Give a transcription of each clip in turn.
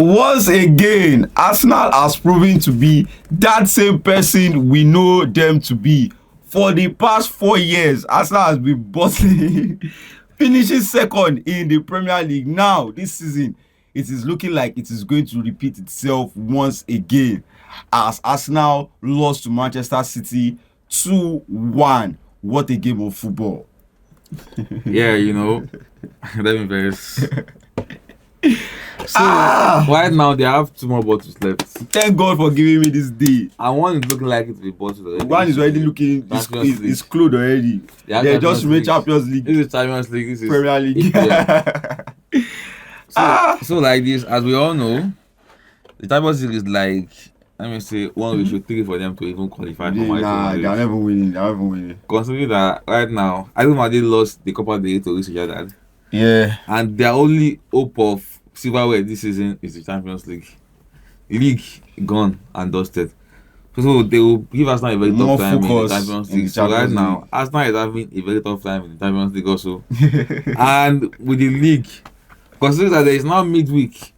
Once again, Arsenal has proven to be that same person we know them to be. For the past 4 years, Arsenal has been bottling, finishing second in the Premier League. Now, this season, it is looking like it is going to repeat itself once again as Arsenal lost to Manchester City 2-1. What a game of football. Yeah, let me verse. So right now they have 2 more bottles left. Thank God for giving me this day. And one is looking like it to be bottled already. One is already looking, it's closed already. They just made Champions League. This is Champions League. This is Premier League. So like this, as we all know, the Champions League is like, let me say, 1 we should 3 for them to even qualify for Nah, they're never winning. Considering that right now, I think Madrid lost the Copa del Rey to Real. Yeah. And their only hope of silverware this season is the Champions League. League gone and dusted. So they will give Arsenal a very tough time in the Champions League. So right now, Arsenal is having a very tough time in the Champions League also. And with the league, considering that there is now midweek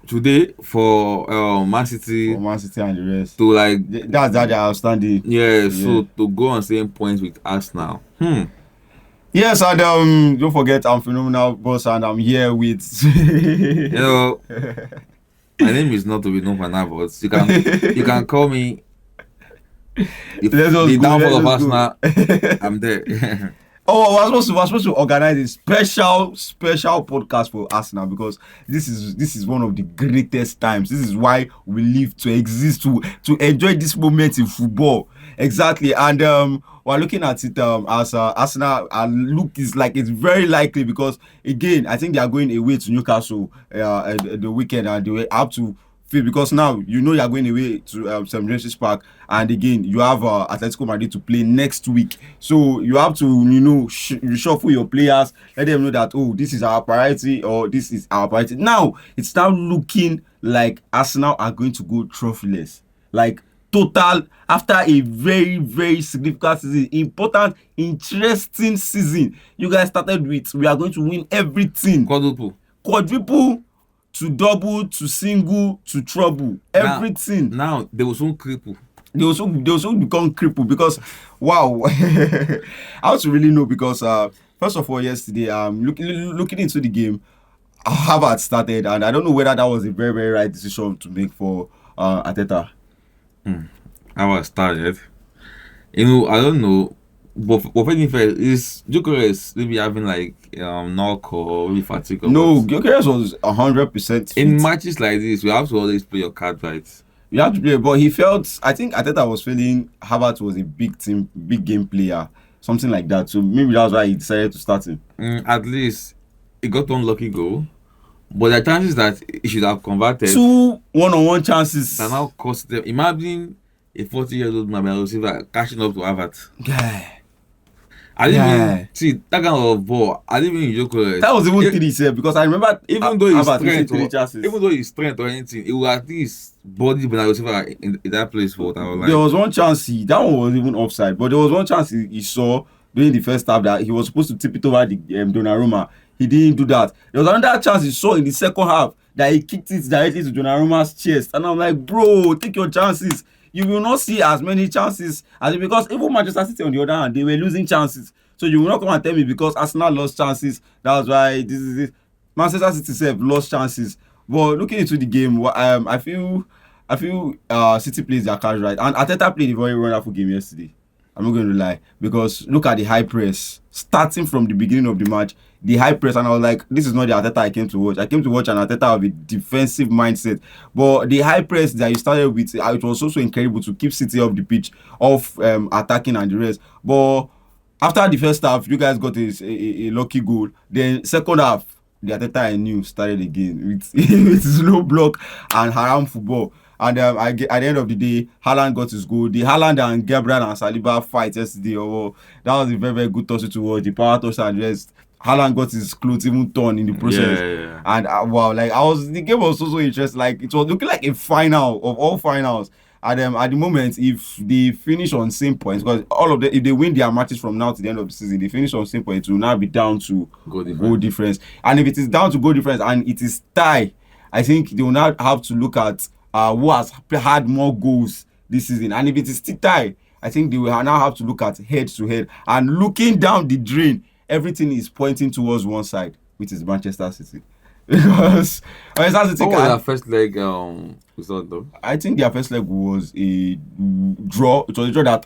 today for Man City. For Man City and the rest. To like that's that they are outstanding. Yeah, so to go on same points with Arsenal. Yes, and don't forget I'm Phenomenal Boss and I'm here with my name is not to be known for now, but you can call me the downfall of Arsenal. I'm there. We're supposed to organize a special podcast for Arsenal because this is one of the greatest times. This is why we live to exist, to enjoy this moment in football. Exactly, and we're looking at it as Arsenal. Look is like it's very likely because again, I think they are going away to Newcastle the weekend, and they have to feel because now you are going away to St. James's Park, and again you have Atletico Madrid to play next week, so you have to reshuffle your players, let them know that this is our priority or this is our priority. Now it's now looking like Arsenal are going to go trophyless, like total after a very very significant season, important, interesting season. You guys started with we are going to win everything, quadruple to double to single to treble, everything. Now they will soon cripple. They will soon become crippled because wow. I want to really know because first of all yesterday looking into the game, Harvard started and I don't know whether that was a very very right decision to make for Arteta. Harvard started. I don't know. But is Gyökeres maybe having like knock or maybe fatigue? No, Gyökeres was 100% fit. In matches like this, you have to always play your card right. You have to play, but he felt. I think Arteta was feeling Havertz was a big game player, something like that. So maybe that's why he decided to start him. At least he got one lucky goal, but the chances that he should have converted 2 one-on-one chances that now cost them. Imagine a 40-year-old man receiver catching up to Havertz. Guy. I didn't even see that kind of ball. I didn't even joke. That was even 3 because I remember even though his strength or anything, it was at least body when I was in that place for what I was like. There was one chance that one was even offside, but there was one chance he saw during the first half that he was supposed to tip it over the Donnarumma. He didn't do that. There was another chance he saw in the second half that he kicked it directly to Donnarumma's chest, and I'm like, bro, take your chances. You will not see as many chances as because even Manchester City on the other hand, they were losing chances. So you will not come and tell me because Arsenal lost chances, that's why this is it. Manchester City have lost chances. But looking into the game, I feel City plays their cards right. And Arteta played a very wonderful game yesterday. I'm not going to lie. Because look at the high press. Starting from the beginning of the match, the high press, and I was like, this is not the Arteta I came to watch. I came to watch an Arteta with a defensive mindset. But the high press that you started with, it was also incredible to keep City off the pitch, off attacking and the rest. But after the first half, you guys got a lucky goal. Then second half, the Arteta I knew started again with slow block and haram football. And at the end of the day, Haaland got his goal. The Haaland and Gabriel and Saliba fight yesterday, that was a very, very good touch to watch. The power touch and rest. Haaland got his clothes even torn in the process. Yeah. And wow, the game was so interesting. Like it was looking like a final of all finals. And at the moment, if they finish on same points, because all of them, if they win their matches from now to the end of the season, they finish on same points, it will now be down to goal difference. And if it is down to goal difference and it is tie, I think they will now have to look at who has had more goals this season. And if it is still tie, I think they will now have to look at head to head. And looking down the drain, everything is pointing towards one side, which is Manchester City. Because Manchester City What was their first leg result though? I think their first leg was a draw. It was a draw that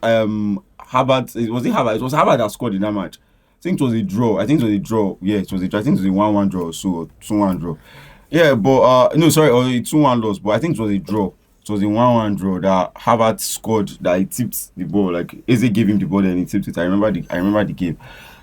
Harvard. It was Harvard that scored in that match. I think it was a draw. I think it was a draw. Yeah, it was a draw. I think it was a 1-1 draw or so, 2-1 draw. Yeah, but no, sorry, or a 2-1 loss. But I think it was a draw. It was a 1-1 draw that Harvard scored. That he tipped the ball. Like Eze gave him the ball and he tipped it. I remember the game.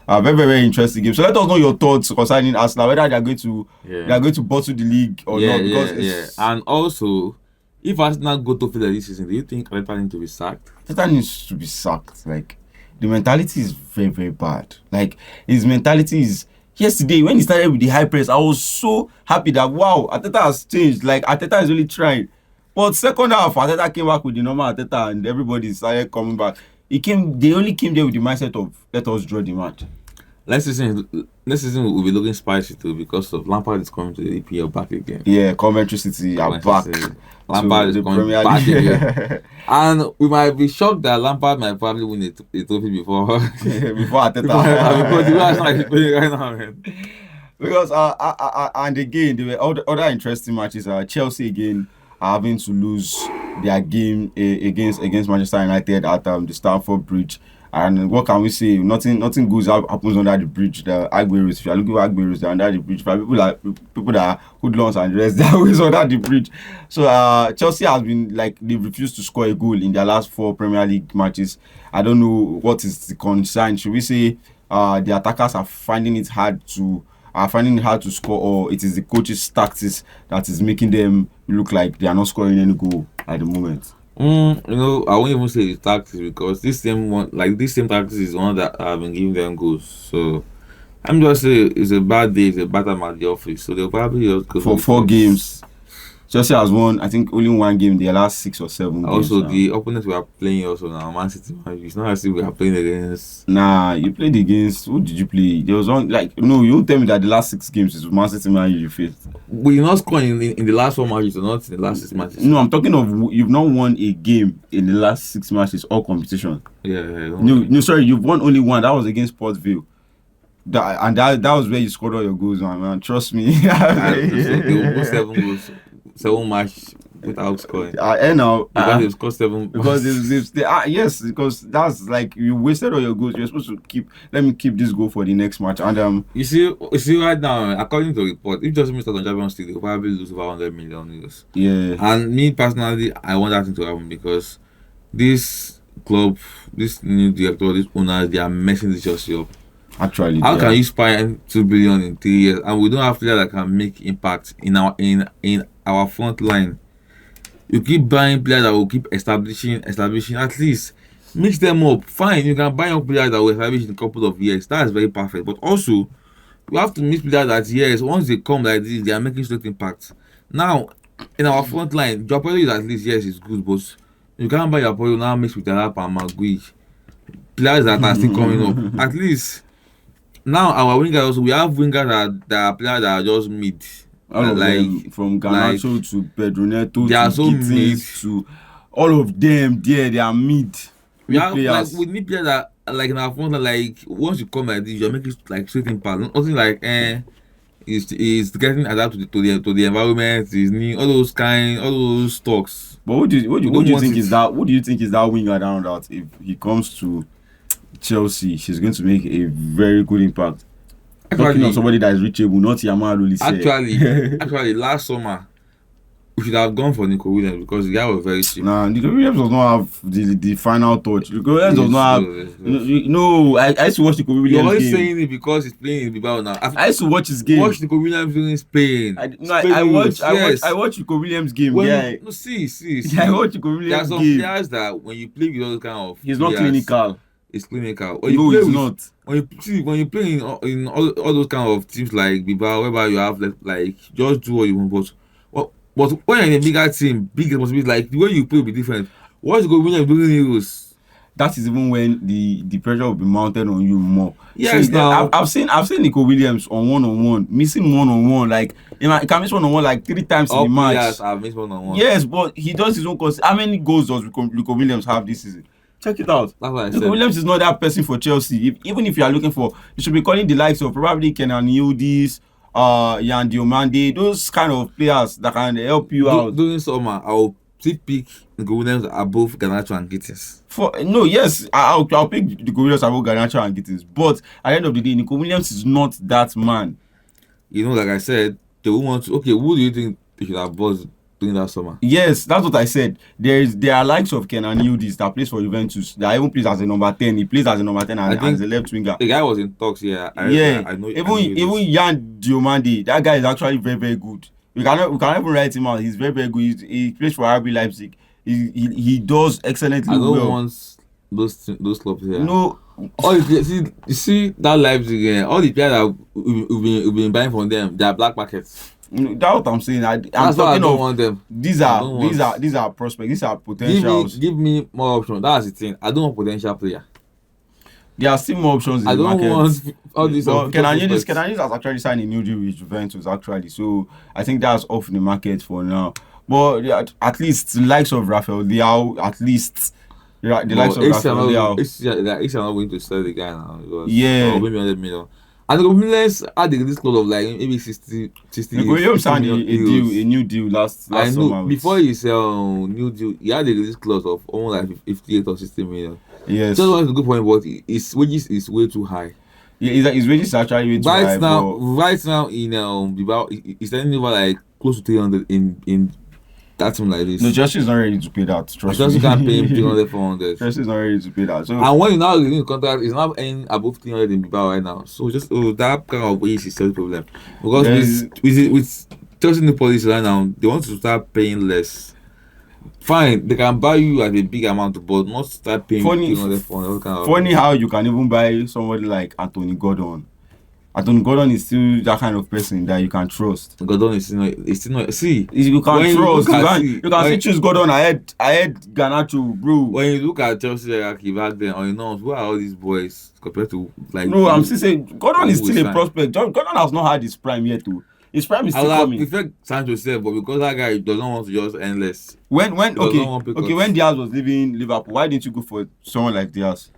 Very, very, very interesting game. So let us know your thoughts concerning Arsenal, whether they are going to bottle the league or not. Because and also, if Arsenal go to failure this season, do you think Arteta needs to be sacked? Arteta needs to be sacked. Like the mentality is very, very bad. Like his mentality is. Yesterday when he started with the high press, I was so happy that wow, Arteta has changed. Like Arteta is really trying. But second half, Arteta came back with the normal Arteta, and everybody started coming back. They only came there with the mindset of let us draw the match. Next season will be looking spicy too because of Lampard is coming to the EPL back again. Yeah, Coventry City are back. Lampard is coming back again. And we might be shocked that Lampard might probably win a trophy before Arteta. Because the way Arsenal is playing right now, man. Because and again there were other interesting matches. Chelsea again are having to lose their game against Manchester United at the Stamford Bridge. And what can we say? Nothing good happens under the bridge. The Agueros, if you are looking at Agueros, they're under the bridge. For people that are hoodlums and the rest, they're always under the bridge. So Chelsea has been like they refused to score a goal in their last 4 Premier League matches. I don't know what is the concern. Should we say the attackers are finding it hard to score, or it is the coach's tactics that is making them look like they are not scoring any goal at the moment? I won't even say it's tactics because this same tactics is one that I've been giving them goals. So I'm just saying it's a bad day, it's a bad time at the office. So they'll probably just go for 4 games. Chelsea has won, I think, only 1 game in their last 6 or 7 games. Also, the opponents we are playing also now, Man City. It's not as if we are playing against. Nah, you played against. Who did you play? There was one no. You won't tell me that the last 6 games is Man City Man you faced. We not scoring in the last 4 matches, or not in the last 6 matches. No, I'm talking of you've not won a game in the last 6 matches, all competition. Yeah. No, sorry, you've won only 1. That was against Port Vale. That was where you scored all your goals, man. Trust me. They won 7 goals. 7 matches without scoring. Now because they've scored 7. Because yes, because that's like you wasted all your goals. You're supposed to let me keep this goal for the next match. And you see right now, according to the report, if Jose starts on Champions League, they'll probably lose over 100 million euros. Yeah. And me personally, I want that thing to happen because this club, this new director, this owners, they are messing this Chelsea up. Actually, how can you spend 2 billion in 3 years and we don't have players that can make impact in our front line? You keep buying players that will keep establishing. At least mix them up. Fine, you can buy up players that will establish in a couple of years. That is very perfect. But also, you have to mix players that yes, once they come like this, they are making straight impact. Now, in our front line, Joapolo is at least yes, it's good, but you can't buy Joapolo now mix with Arap and Magui. Players that are still coming up. At least. Now our wingers also, we have wingers that are players that are just mid. All of them, from Garnacho to Pedro Neto to Gittins to all of them there, they are mid. We need players that like in our front, like once you come like this, you're making like straight impact. Nothing like is getting adapted to the environment, is new, all those talks. But what do you think is that winger down that if he comes to Chelsea, she's going to make a very good impact. Talking of somebody that is reachable, not Yamada really said. Actually, last summer we should have gone for Nico Williams because the guy was very cheap. Nah, Nico Williams does not have the final touch. Nico Williams does not have. No, I used to watch Nico Williams. You're only game. saying it because he's playing in Bilbao now. I used to watch his game. Watch Nico Williams in Spain. I watch Nico Williams game. See. I watch Nico Williams game. There are some players that when you play with all kind of. He's not clinical. It's clinical. He's not. When you play in all those kind of teams like Bilbao, whereby you have like just do what you want, but when you're in a bigger team, big responsibility, like the way you play will be different. What's going on doing Euros? that is even when the pressure will be mounted on you more. Yes, See, now. I've seen Nico Williams on one, missing one. Like he can miss one like 3 times in All the match. players have missed one. Yes, but he does his own course. How many goals does Nico Williams have this season? Check it out. That's what I Nico said. Williams is not that person for Chelsea. Even if you are looking for, you should be calling the likes of probably Kenan Yildiz, Yan Diomande, those kind of players that can help you out. During summer, I'll still pick Nico Williams above Garnacho and Gittins. I'll pick Nico Williams above Garnacho and Gittins. But at the end of the day, Nico Williams is not that man. You know, like I said, they will want to. Okay, who do you think they should have bought during that summer? Yes, that's what I said. There are likes of Kenan Yildiz that plays for Juventus. That even plays as a number 10. He plays as a number 10 and as a left winger. The guy was in talks here. I know. Even Yan Diomande, that guy is actually very, very good. We cannot even write him out. He's very, very good. He plays for RB Leipzig. He does excellently well. I don't want those clubs here. No. All you see that Leipzig, all the players that we've been buying from them, they are black markets. That's what I'm saying. I'm talking of them. These are prospects. These are potentials. Give me more options. That's the thing. I don't want potential player. There are still more options in the market. I don't want all these. Kenan Yildiz has actually signed a new deal with Juventus actually. So I think that's off the market for now. But at least the likes of Rafael Leao, at least the likes of Rafael Leao. It's not going to sell the guy now. Yeah. Maybe 100 million. And the Williams had this close of like maybe 60 Williams signed a new deal last summer. Before his new deal, he had a release clause of almost like 58 or 60 million. Yes. Just wanted to go for him, but his wages is way too high. Yeah, his wages is actually way too high. Right now in Bilbao, he's telling over like close to 300 in that team like this. No, Chelsea is not ready to pay that. Trust me. Chelsea can't pay him 300, 400. Chelsea is not ready to pay that. So, and when you now renew the contract, he's now earning above 300 in Bilbao right now. So that kind of wage is still a problem. Because with Chelsea new policy right now, they want to start paying less. Fine, they can buy you at a big amount, but not start paying 300, 400. Funny how you can even buy somebody like Anthony Gordon. Anthony Gordon is still that kind of person that you can trust. Gordon is still not. See, you can trust. You can still choose Gordon ahead Garnacho, bro. When you look at Chelsea hierarchy back then, or who are all these boys compared to like? No, I'm still saying Gordon is still a prospect. Gordon has not had his prime yet, too. His prime is still coming. I prefer Sancho said, but because that guy doesn't want to just end less. When Diaz was leaving Liverpool, why didn't you go for someone like Diaz?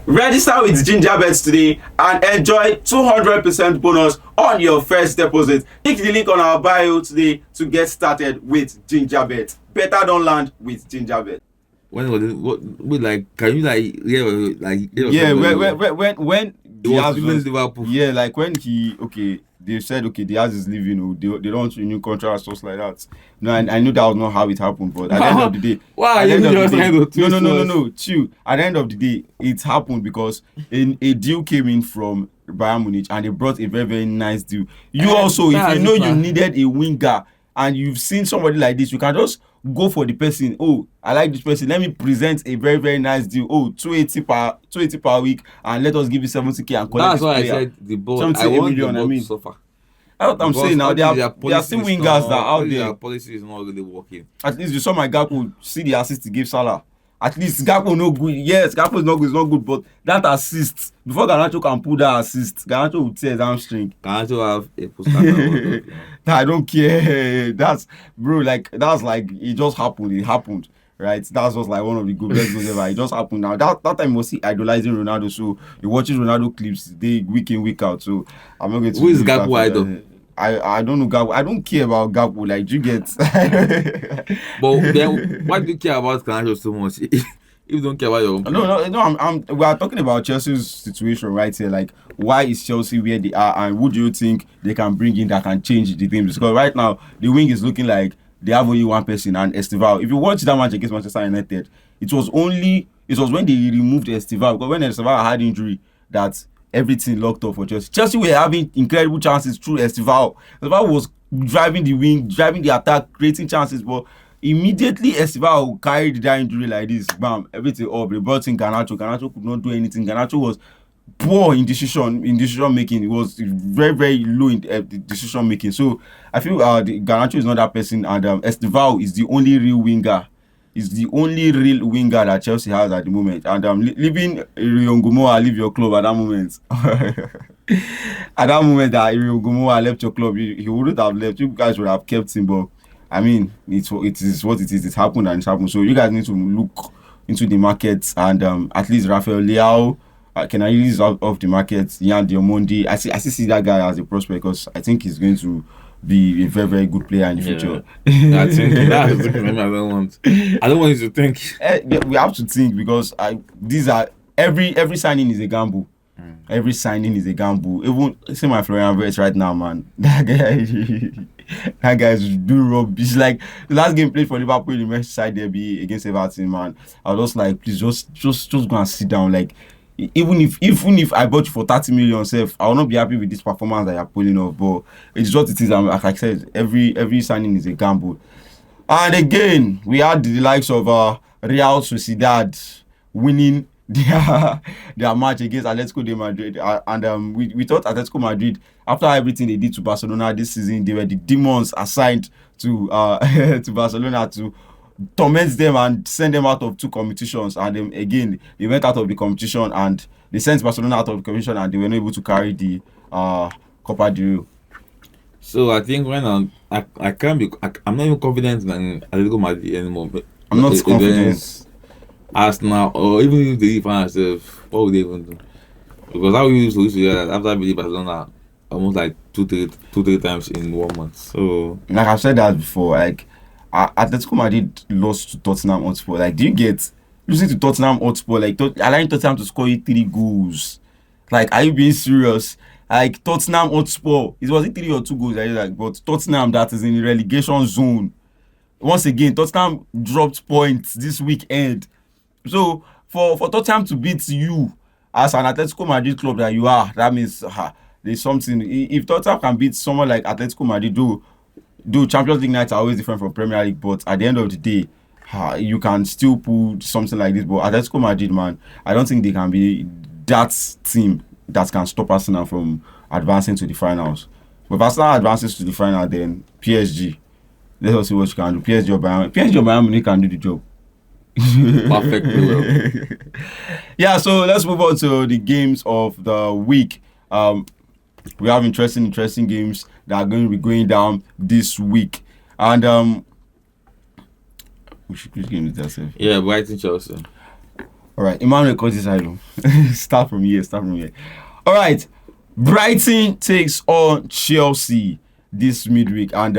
Register with Gingerbet today and enjoy 200% bonus on your first deposit. Click the link on our bio today to get started with Gingerbet. Better don't land with Gingerbet. When was it? What like? Can you like? Yeah, when Diaz was Liverpool. Yeah, like when they said Diaz is leaving. They don't want to renew contract, stuff like that. No, I knew that was not how it happened, but at the end of the day, no, chill. At the end of the day, it happened because a deal came in from Bayern Munich and they brought a very, very nice deal. You also, if you know you needed a winger and you've seen somebody like this, you can just go for the person. Oh, I like this person. Let me present a very, very nice deal. Oh, 280 per week, and let us give you 70k and collect. That's why I said the ball. I want the ball to suffer. That's what I'm saying now. There are still wingers that are out there. Their policy is not really working. At least you saw my Gakpo see the assist he gave Salah. At least Gakpo no good. Yes, Gakpo is not good. It's not good, but that assist before Garnacho can pull that assist, Garnacho will tear his hamstring. Garnacho have a poster. I don't care. That's like it just happened. It happened. Right, that was like one of the best goals ever. It just happened now. That time was idolizing Ronaldo, so he watches Ronaldo clips week in, week out. So I'm not going to. Who is Gakpo idol? I don't know Gakpo. I don't care about Gakpo. Like, do you get? But then, why do you care about Garnacho so much? If you don't care about your own player. No. We are talking about Chelsea's situation right here. Like, why is Chelsea where they are, and who do you think they can bring in that can change the thing? Because right now the wing is looking like they have only one person, and Estival. If you watch that match against Manchester United, it was when they removed Estival, because when Estival had injury that everything locked up for Chelsea. Chelsea were having incredible chances through Estival. Estival was driving the wing, driving the attack, creating chances, but immediately Estival carried that injury like this, bam, everything up. They brought in Garnacho. Garnacho could not do anything. Garnacho was poor in decision making. It was very, very low in decision making. So I feel the Garnacho is not that person, and Estival is the only real winger is the only real winger that Chelsea has at the moment. And leaving Iriongumoa leave your club at that moment. At that moment that Iriongumoa left your club, he wouldn't have left. You guys would have kept him, but I mean, it is what it is. It's happened and it's happened. So you guys need to look into the markets and at least Rafael Leao can I release out of the market. Yan Diamondi, I see that guy as a prospect because I think he's going to be a very, very good player in the future. I think that's the thing I don't want you to think. We have to think because these are every signing is a gamble. Every signing is a gamble. Even see my Florian Wirtz right now, man. That guy is doing rubbish. Like the last game played for Liverpool in the Merseyside derby against Everton, man. I was just like, please just go and sit down. Like even if I bought you for 30 million, I will not be happy with this performance that you're pulling off. But it's what it is. Like I said, every signing is a gamble. And again, we had the likes of Real Sociedad winning their match against Atletico de Madrid, and we thought Atletico Madrid, after everything they did to Barcelona this season, they were the demons assigned to to Barcelona to torment them and send them out of two competitions. And then again, they went out of the competition and they sent Barcelona out of the competition, and they were not able to carry the Copa del Rey. So I think when I'm not even confident in Atletico Madrid anymore. I'm not confident. Arsenal, or even if they find themselves, what would they even do? Because how we used to do that after beating Barcelona almost like two, three times in 1 month. So like I've said that before, like Atletico Madrid lost to Tottenham Hotspur. Like, do you get losing to Tottenham Hotspur? Like allowing Tottenham to score you 3 goals. Like, are you being serious? Like Tottenham Hotspur, it wasn't 3 or 2 goals. Like, but Tottenham that is in the relegation zone. Once again, Tottenham dropped points this weekend. So for Tottenham to beat you as an Atletico Madrid club that you are, that means there's something. If Tottenham can beat someone like Atletico Madrid, though Champions League nights are always different from Premier League, but at the end of the day, you can still pull something like this. But Atletico Madrid, man, I don't think they can be that team that can stop Arsenal from advancing to the finals. But if Arsenal advances to the final, then PSG, let us see what you can do. PSG or Bayern Munich can do the job. Perfectly well. Yeah, so let's move on to the games of the week. We have interesting games that are going to be going down this week. And which game is that, sir? Yeah, Brighton Chelsea. All right, Emmanuel Cottisilo. Start from here. All right, Brighton takes on Chelsea this midweek, and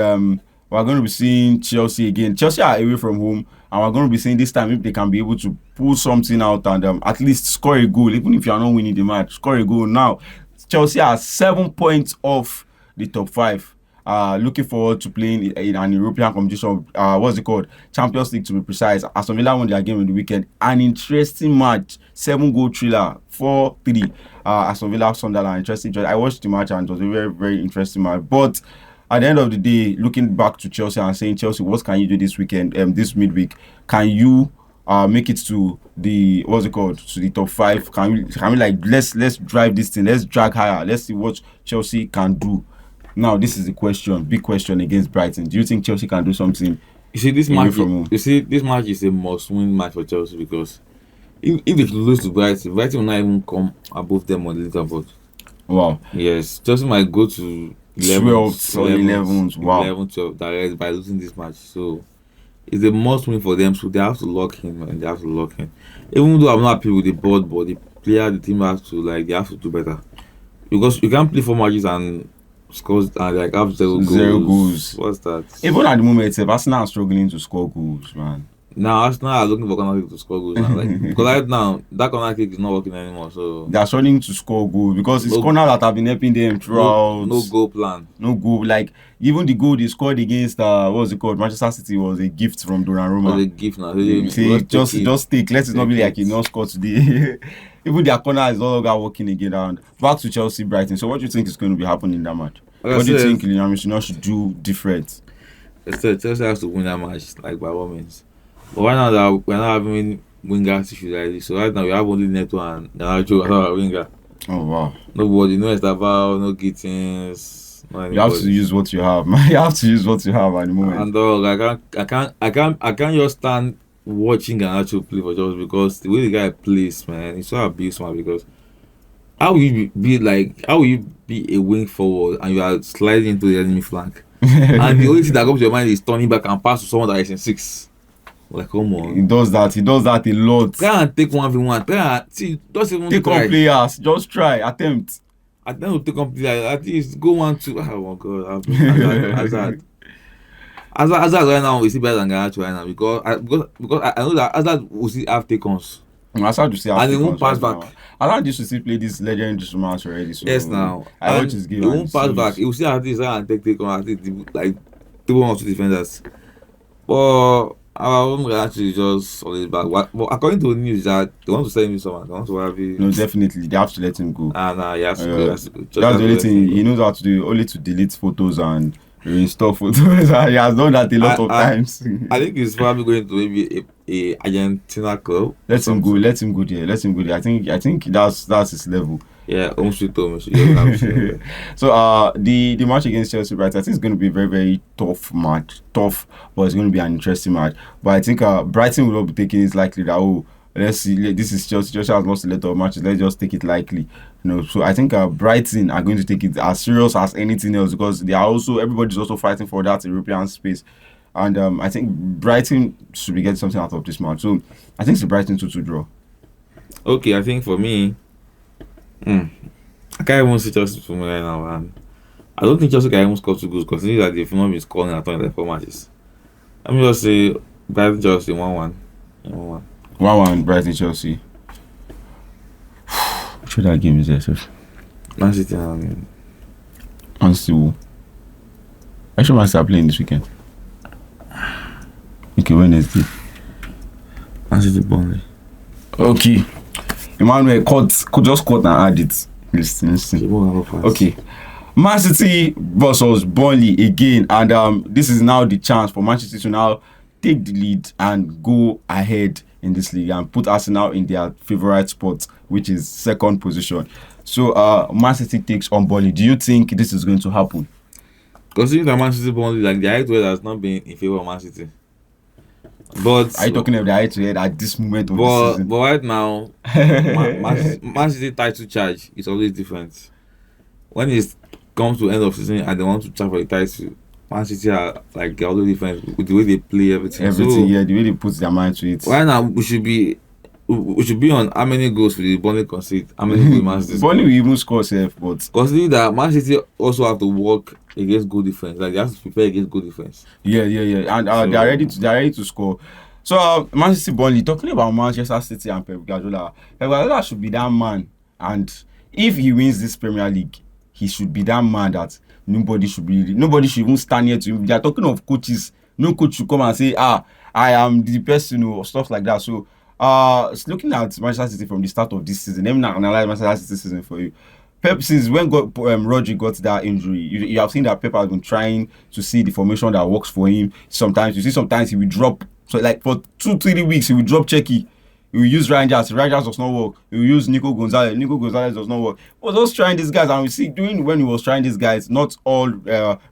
we're going to be seeing Chelsea again. Chelsea are away from home, and we're going to be seeing this time if they can be able to pull something out and at least score a goal. Even if you are not winning the match, score a goal. Now, Chelsea are 7 points off the top 5. Looking forward to playing in an European competition. What's it called? Champions League, to be precise. Aston Villa won their game on the weekend. An interesting match. 7-goal thriller. 4-3. Aston Villa, Sunderland. Interesting. I watched the match and it was a very, very interesting match. But at the end of the day, looking back to Chelsea and saying, Chelsea, what can you do this weekend, this midweek? Can you make it to the to the top 5? Can we like let's drive this thing, let's drag higher, let's see what Chelsea can do. Now this is the question, big question against Brighton. Do you think Chelsea can do something? You see, this match is a must-win match for Chelsea, because if they lose to Brighton will not even come above them on the leaderboard. Wow. Yes, Chelsea might go to 12th or 11th. Wow. 11th, 12th direct by losing this match. So it's a must-win for them. So they have to lock him, and they have to lock him. Even though I'm not happy with the board, but the team has to they have to do better, because you can't play 4 matches and scores and like have 0 goals. What's that? Even at the moment, Arsenal are struggling to score goals, man. Now Arsenal are looking for corner kick to score goals now. Like, because right now that corner kick is not working anymore. So they are struggling to score goals because it's corner that have been helping them throughout. No goal plan. No goal. Like even the goal they scored against Manchester City was a gift from Donnarumma. It was a gift now. Just take. Let it not be like he not scored today. Even their corner is no longer working again. And back to Chelsea Brighton. So what do you think is going to be happening in that match? What do you think Liam should do different? Chelsea has to win that match, like by all means. But right now that we're not having wingers issues like this. So right now we have only Neto and Ganacho as our winger. Oh wow. Nobody, no Estaval, no Gittins. You have to use what you have, man. You have to use what you have at the moment. And I can't just stand watching Garnacho play for Chelsea because the way the guy plays, man, it's so abysmal. Because how will you be like? How will you be a wing forward and you are sliding into the enemy flank? And the only thing that comes to your mind is turning back and pass to someone that is in 6. Like, come on. He does that. He does that a lot. Try and take 1v1. Try and see. Just even take try. on players. Just try. Attempt. Attempt to take on players. At least go 1-2. Oh my God. Hazard right now we see better than Garnacho right now because I know that Hazard will still have take-ons. Hazard will still have take-ons. And he won't pass back. Hazard used to still play this legendary match already. So yes, now. I watch his game. He won't pass back. He will still have this and take-on. I think like 2 defenders. But our own Garnacho is just always back. But according to the news that they want to sell him someone. They want to have him. No, definitely. They have to let him go. Nah, he has to go. That's the only thing he knows how to do. Only to delete photos and reinstall photos. He has done that a lot of times. I think he's probably going to maybe a Argentina club. Let him go there. I think that's his level. Yeah, almost. So the match against Chelsea, right? I think it's going to be a very, very tough match. Tough, but it's going to be an interesting match. But I think Brighton will not be taking it likely that let's see, this is Chelsea. Chelsea has lost a lot of matches. Let's just take it likely. So I think Brighton are going to take it as serious as anything else because everybody's also fighting for that European space. And I think Brighton should be getting something out of this match. So I think it's a Brighton 2-2 draw. Okay, I think for me, I can't even see Chelsea for me right now, man. I don't think Chelsea can even score 2 goals considering that they've not been scoring at all in the 4 matches. Let me just say Brighton Chelsea 1-1. 1-1 Brighton Chelsea. Which that game is there, sir? Man City and City. I should Man start playing this weekend. Okay, Wednesday. Man City Burnley. Okay. Emmanuel could just cut and add it. Listen. Okay. Man City versus Burnley again, and this is now the chance for Man City to now take the lead and go ahead in this league and put Arsenal in their favourite spot, which is 2nd position. So Man City takes on Burnley. Do you think this is going to happen? Considering that Man City Burnley, like the height has not been in favour of Man City. But are you talking about the height at this moment of the season? But right now, Man City title charge is always different. When it comes to end of season and they want to charge for the title, Man City are like they're always different with the way they play everything. The way they put their mind to it. Right now, we should be on how many goals will the Burnley concede? How many goals Man City? Burnley will even score safe, but considering that Man City also have to work against good defense, like they have to prepare against good defense. Yeah, and they are ready to score. So Man City Burnley, talking about Manchester City and Pep Guardiola should be that man, and if he wins this Premier League, he should be that man that nobody should even stand here to him. They are talking of coaches. No coach should come and say, I am the person, or stuff like that. So looking at Manchester City from the start of this season, let me now analyze Manchester City season for you. Pep, since when Rodri got that injury, you have seen that Pep has been trying to see the formation that works for him. Sometimes he will drop, so like for 2-3 weeks he will drop Checky. He will use Rangers does not work. He will use Nico Gonzalez does not work. He was just trying these guys, and we see when he was trying these guys, not all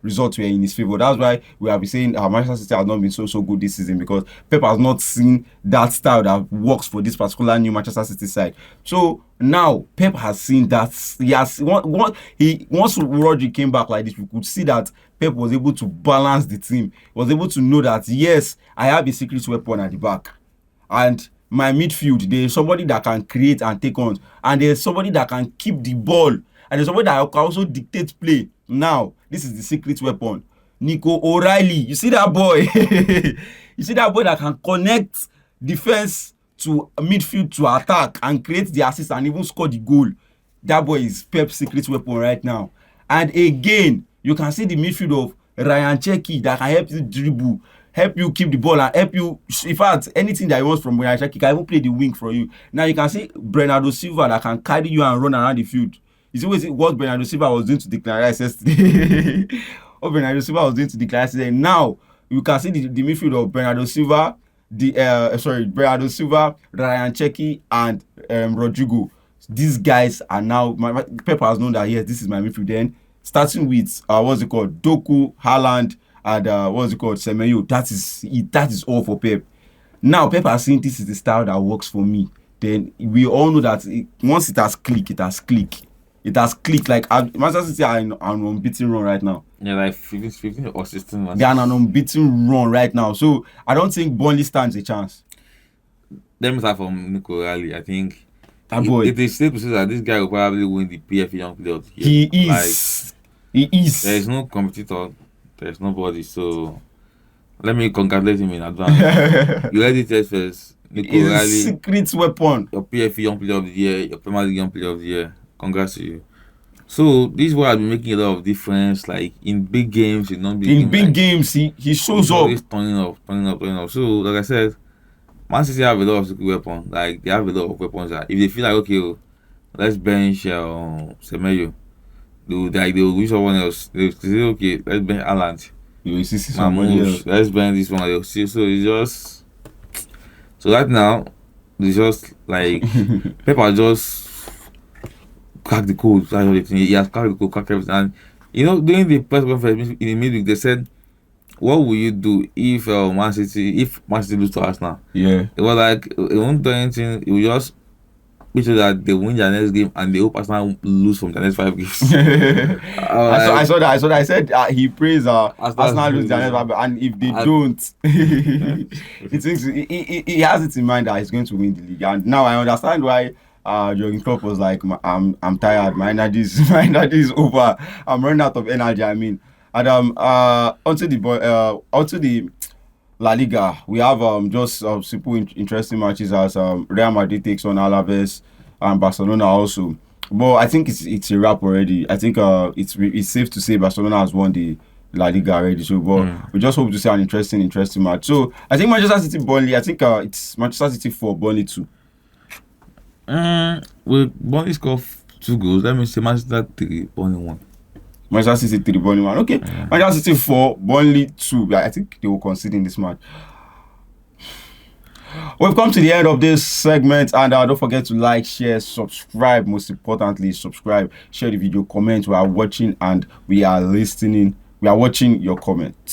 results were in his favor. That's why we have been saying Manchester City has not been so good this season, because Pep has not seen that style that works for this particular new Manchester City side. So now Pep has seen that. Once Rodri came back like this, we could see that Pep was able to balance the team. He was able to know that, yes, I have a secret weapon at the back, and my midfield, there's somebody that can create and take on, and there's somebody that can keep the ball, and there's somebody that can also dictate play. Now, this is the secret weapon. Nico O'Reilly, you see that boy? You see that boy that can connect defense to midfield to attack and create the assist and even score the goal. That boy is Pep's secret weapon right now. And again, you can see the midfield of Ryan Cherki that can help you dribble, help you keep the ball, and help you. In fact, anything that he wants from Ryan Cherki, can even play the wing for you. Now you can see Bernardo Silva that can carry you and run around the field. You see what Bernardo Silva was doing to Declan Rice yesterday. What Bernardo Silva was doing to Declan Rice yesterday. Now you can see the midfield of Bernardo Silva, Bernardo Silva, Ryan Cherki, and Rodrigo. These guys are now. Pep has known that, yes, this is my midfield. Then starting with Doku, Haaland, and Semenyo. That is all for Pep. Now Pep has seen this is the style that works for me. Then we all know that once it has clicked, it has clicked. It has clicked. Like Manchester City are on an unbeaten run right now. Yeah, like 15 or 16 matches. They are on an unbeaten run right now. So I don't think Burnley stands a chance. Let me start from Nico Rally. I think boy. it is safe to say that this guy will probably win the PFA Young Player of the Year. He is. Like, he is. There is no competitor. There is nobody. So let me congratulate him in advance. You heard it first. Nico Rally, secret weapon. Your PFA Young Player of the Year, your Premier League Young Player of the Year. Congrats to you. So this is what I've been making a lot of difference. Like in big games, in non-big games. In big games, he shows up. He's turning up. So like I said, Man City have a lot of secret weapons. Like they have a lot of weapons that if they feel like okay, let's bench Semedo, they'll use someone else. They say okay, let's bench Haaland. Let's bench this one. They'll see. So it's just so right now, it's just like Pepper just crack the code. That's what they think. He has cracked the code, cracked everything. And during the press conference in the midweek, they said, "What will you do if Man City lose to Arsenal?" Yeah, it was like it won't do anything. It will just make sure that they win their next game and they hope Arsenal lose from the next 5 games. I saw that. I said he prays Arsenal lose their next 5, and if they don't, he thinks he has it in mind that he's going to win the league. And now I understand why. Jurgen Klopp was like, I'm tired. My energy is over. I'm running out of energy. I mean, and onto the La Liga, we have just simple interesting matches as Real Madrid takes on Alaves and Barcelona also. But I think it's a wrap already. I think it's safe to say Barcelona has won the La Liga already. So, but we just hope to see an interesting match. So I think Manchester City Burnley. I think it's Manchester City 4, Burnley 2. Will Burnley score 2 goals? Let me say Manchester 3, Burnley 1. Manchester City 3, Burnley 1. Okay. Manchester City 4, Burnley 2. I think they will concede in this match. We've come to the end of this segment, and don't forget to like, share, subscribe. Most importantly, subscribe, share the video, comment. We are watching and we are listening. We are watching your comments.